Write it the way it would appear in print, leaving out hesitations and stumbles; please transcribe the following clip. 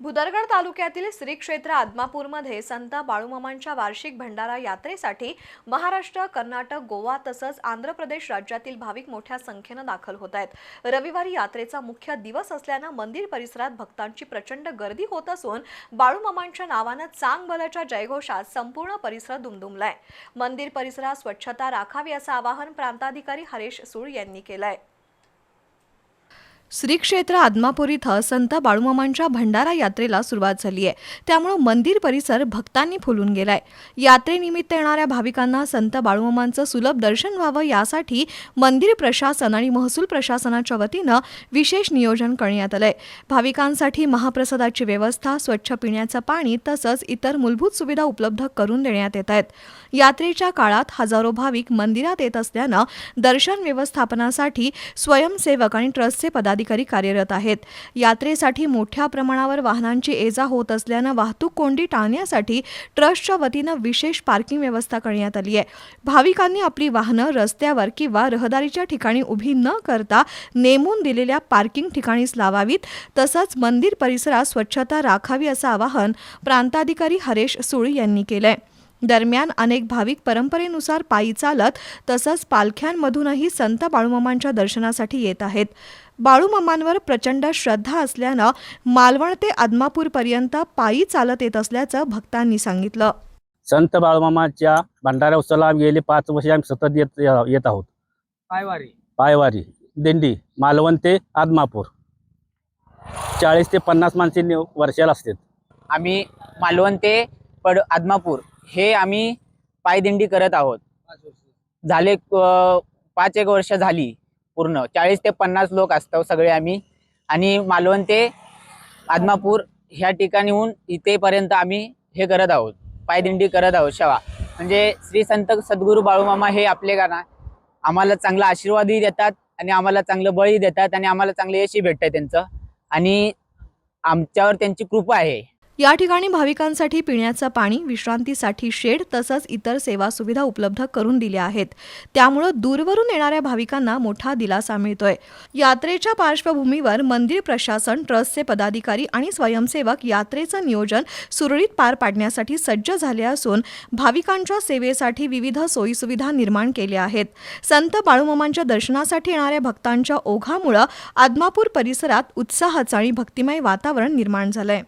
भुदरगड तालुक्यातील श्री क्षेत्र आदमापूरमध्ये संत बाळूमामांच्या वार्षिक भंडारा यात्रेसाठी महाराष्ट्र, कर्नाटक, गोवा तसंच आंध्र प्रदेश राज्यातील भाविक मोठ्या संख्येने दाखल होत आहेत। रविवारी यात्रेचा मुख्य दिवस असल्याने मंदिर परिसरात भक्तांची प्रचंड गर्दी होत असून बाळूमामांच्या नावाने चांगभलच्या जयघोषात संपूर्ण परिसर दुमदुमलाय। मंदिर परिसरात स्वच्छता राखावी असं आवाहन प्रांताधिकारी हरेश सूळ यांनी केलंय। श्री क्षेत्र आदमापूर इथं संत बाळूमामांच्या भंडारा यात्रेला सुरुवात झाली आहे। त्यामुळे मंदिर परिसर भक्तांनी फुलून गेलाय। यात्रेनिमित्त येणाऱ्या भाविकांना संत बाळूमामांचं सुलभ दर्शन व्हावं यासाठी मंदिर प्रशासन आणि महसूल प्रशासनाच्या वतीनं विशेष नियोजन करण्यात आलंय। भाविकांसाठी महाप्रसादाची व्यवस्था, स्वच्छ पिण्याचं पाणी तसंच इतर मूलभूत सुविधा उपलब्ध करून देण्यात येत आहेत। यात्रेच्या काळात हजारो भाविक मंदिरात येत असल्यानं दर्शन व्यवस्थापनासाठी स्वयंसेवक आणि ट्रस्टचे पदाधिकारी कार्यरत आहेत। यात्रेसाठी मोठ्या प्रमाणावर वाहनांची ये-जा होत असल्यानं वाहतूक कोंडी टाळण्यासाठी ट्रस्टच्या वतीनं विशेष पार्किंग व्यवस्था करण्यात आली आहे। भाविकांनी आपली वाहनं रस्त्यावर किंवा रहदारीच्या ठिकाणी उभी न करता नेमून दिलेल्या पार्किंग ठिकाणीच लावावीत तसंच मंदिर परिसरात स्वच्छता राखावी असं आवाहन प्रांताधिकारी हरेश सूळ यांनी केलंय। दरम्यान अनेक भाविक परंपरेनुसार पायी चालत तसंच पालख्यांमधूनही संत बाळूमामांच्या दर्शनासाठी येत आहेत। बाळूमामांवर प्रचंड श्रद्धा असल्यानं मालवण ते आदमापूरपर्यंत पायी चालत येत असल्याचं भक्तांनी सांगितलं। संत बाळूमामाच्या भंडारा उत्सवाला गेले 5 वर्षे आम्ही सतत येत आहोत। पायवारी दिंडी मालवण ते आदमापूर 40 ते 50 माणसे वर्षाला असतात। आम्ही मालवण ते आदमापूर हे आम्ही पायदिंडी करत आहोत। झाले 5-1 वर्ष झाली पूर्ण 40 ते 50 लोक असतो सगळे आम्ही आणि मालवण ते आदमापूर ह्या ठिकाणीहून इथेपर्यंत आम्ही हे करत आहोत, पायदिंडी करत आहोत। सेवा म्हणजे श्री संत सद्गुरू बाळूमामा हे आपले गाणं आम्हाला चांगला आशीर्वादही देतात आणि आम्हाला चांगलं बळी देतात आणि आम्हाला चांगलं यशही भेटतं त्यांचं आणि आमच्यावर त्यांची कृपा आहे। या ठिकाणी भाविकांसाठी पिण्याचं पाणी, विश्रांतीसाठी शेड तसंच इतर सेवा सुविधा उपलब्ध करून दिल्या आहेत। त्यामुळे दूरवरून येणाऱ्या भाविकांना मोठा दिलासा मिळतोय। यात्रेच्या पार्श्वभूमीवर मंदिर प्रशासन, ट्रस्टचे पदाधिकारी आणि स्वयंसेवक यात्रेचं नियोजन सुरळीत पार पाडण्यासाठी सज्ज झाले असून भाविकांच्या सेवेसाठी विविध सोयीसुविधा निर्माण केल्या आहेत। संत बाळूमामांच्या दर्शनासाठी येणाऱ्या भक्तांच्या ओघामुळे आदमापूर परिसरात उत्साहाचं आणि भक्तिमय वातावरण निर्माण झालंय।